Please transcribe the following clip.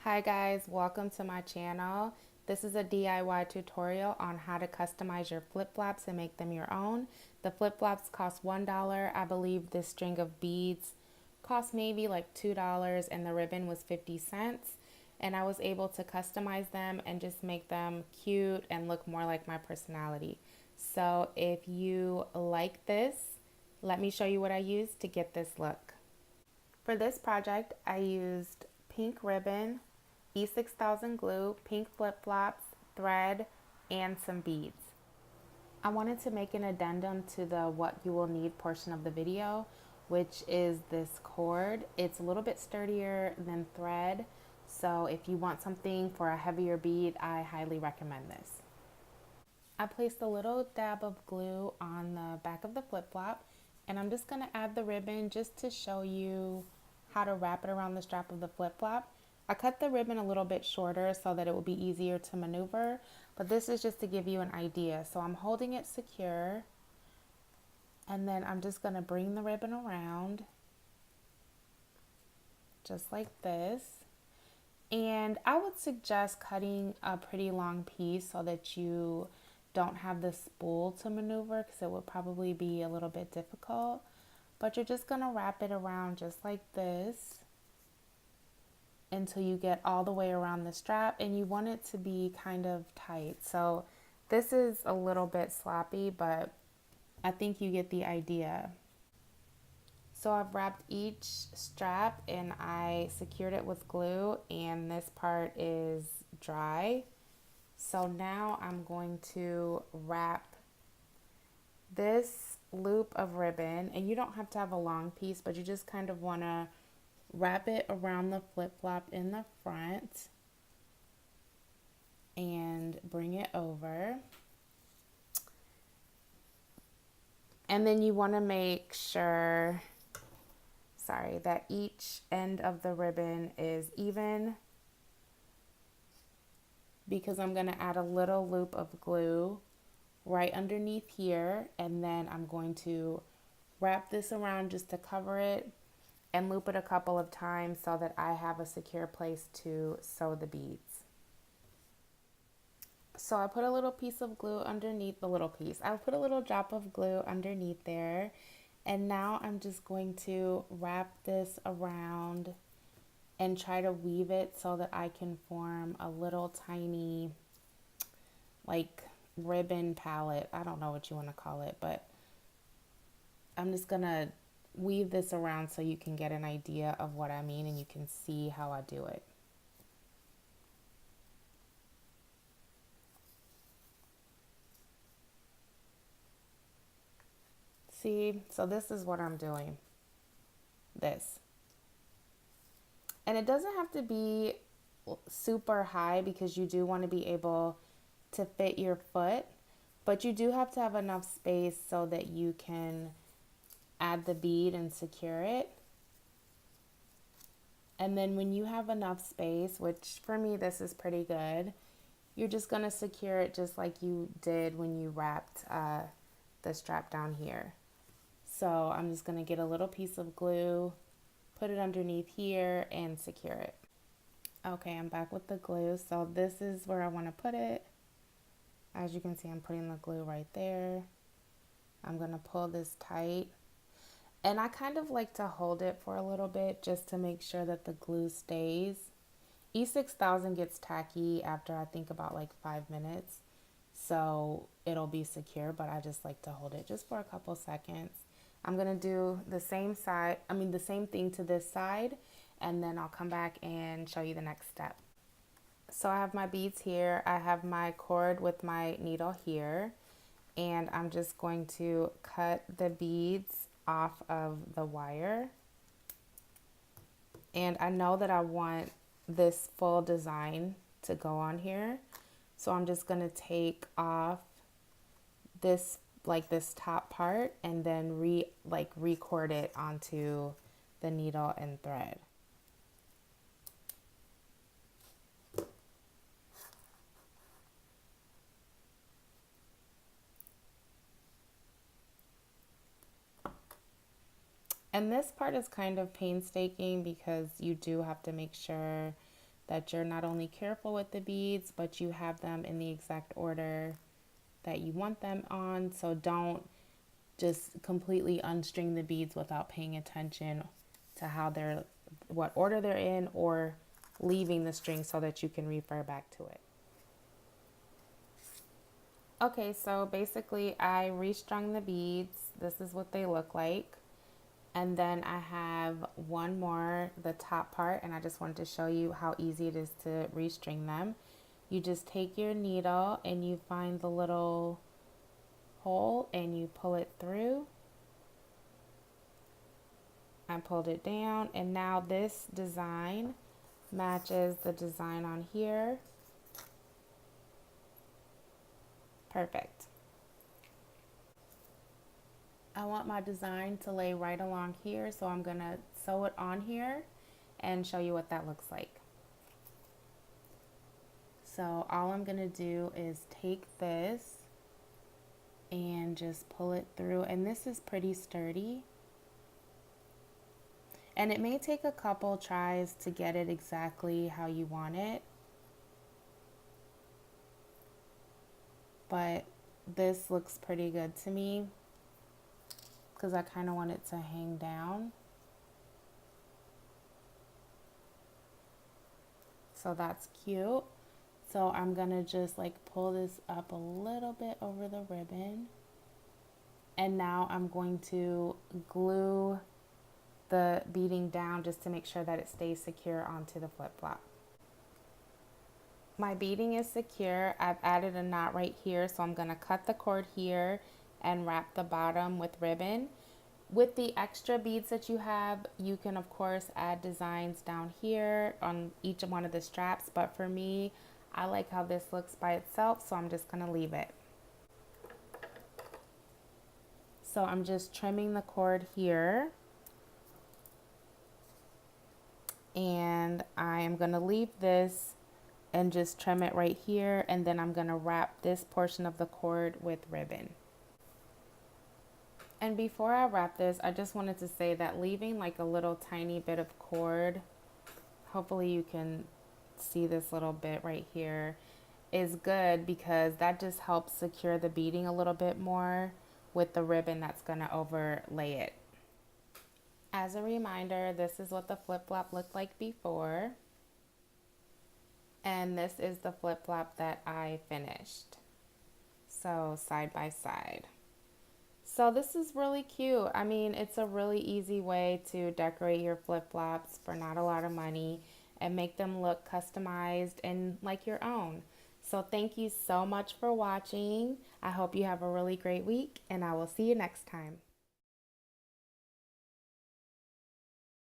Hi guys, welcome to my channel. This is a DIY tutorial on how to customize your flip-flops and make them your own. The flip-flops cost $1. I believe this string of beads cost maybe like $2 and the ribbon was 50 cents. And I was able to customize them and just make them cute and look more like my personality. So if you like this, let me show you what I used to get this look. For this project, I used pink ribbon, E6000 glue, pink flip-flops, thread, and some beads. I wanted to make an addendum to the what you will need portion of the video, which is this cord. It's a little bit sturdier than thread, so if you want something for a heavier bead, I highly recommend this. I placed a little dab of glue on the back of the flip-flop, and I'm just going to add the ribbon just to show you how to wrap it around the strap of the flip-flop. I cut the ribbon a little bit shorter so that it will be easier to maneuver, but this is just to give you an idea. So I'm holding it secure, and then I'm just going to bring the ribbon around just like this. And I would suggest cutting a pretty long piece so that you don't have the spool to maneuver, because it would probably be a little bit difficult. But you're just going to wrap it around just like this until you get all the way around the strap, and you want it to be kind of tight. So this is a little bit sloppy, but I think you get the idea. So I've wrapped each strap and I secured it with glue, and this part is dry. So now I'm going to wrap this loop of ribbon, and you don't have to have a long piece, but you just kind of want to wrap it around the flip-flop in the front and bring it over. And then you want to make sure, that each end of the ribbon is even, because I'm going to add a little loop of glue right underneath here, and then I'm going to wrap this around just to cover it and loop it a couple of times so that I have a secure place to sew the beads. So I put a little piece of glue underneath I put a little drop of glue underneath there, and now I'm just going to wrap this around and try to weave it so that I can form a little tiny like ribbon palette. I don't know what you want to call it, but I'm just gonna weave this around so you can get an idea of what I mean and you can see how I do it. See, so this is what I'm doing. This. And it doesn't have to be super high, because you do want to be able to fit your foot, but you do have to have enough space so that you can add the bead and secure it. And then when you have enough space, which for me this is pretty good, you're just going to secure it just like you did when you wrapped the strap down here. So I'm just going to get a little piece of glue, put it underneath here, and secure it. Okay, I'm back with the glue. So this is where I want to put it. As you can see, I'm putting the glue right there. I'm going to pull this tight. And I kind of like to hold it for a little bit just to make sure that the glue stays. E6000 gets tacky after I think about like 5 minutes. So it'll be secure, but I just like to hold it just for a couple seconds. I'm going to do the same thing to this side, and then I'll come back and show you the next step. So I have my beads here. I have my cord with my needle here, and I'm just going to cut the beads off of the wire. And I know that I want this full design to go on here, so I'm just going to take off this top part and then record it onto the needle and thread. And this part is kind of painstaking because you do have to make sure that you're not only careful with the beads, but you have them in the exact order that you want them on. So don't just completely unstring the beads without paying attention to how they're, what order they're in, or leaving the string so that you can refer back to it. Okay, so basically I restrung the beads. This is what they look like. And then I have one more, the top part, and I just wanted to show you how easy it is to restring them. You just take your needle and you find the little hole and you pull it through. I pulled it down, and now this design matches the design on here. Perfect. I want my design to lay right along here, so I'm gonna sew it on here and show you what that looks like. So all I'm gonna do is take this and just pull it through, and this is pretty sturdy. And it may take a couple tries to get it exactly how you want it, but this looks pretty good to me because I kind of want it to hang down. So that's cute. So I'm gonna just like pull this up a little bit over the ribbon, and now I'm going to glue the beading down just to make sure that it stays secure onto the flip-flop. My beading is secure. I've added a knot right here, so I'm going to cut the cord here and wrap the bottom with ribbon. With the extra beads that you have, you can of course add designs down here on each one of the straps, but for me, I like how this looks by itself, so I'm just going to leave it. So I'm just trimming the cord here. And I am going to leave this and just trim it right here, and then I'm going to wrap this portion of the cord with ribbon. And before I wrap this, I just wanted to say that leaving like a little tiny bit of cord, hopefully you can see this little bit right here, is good because that just helps secure the beading a little bit more with the ribbon that's going to overlay it. As a reminder, this is what the flip-flop looked like before, and this is the flip-flop that I finished. So side by side. So this is really cute. I mean, it's a really easy way to decorate your flip-flops for not a lot of money and make them look customized and like your own. So thank you so much for watching. I hope you have a really great week, and I will see you next time.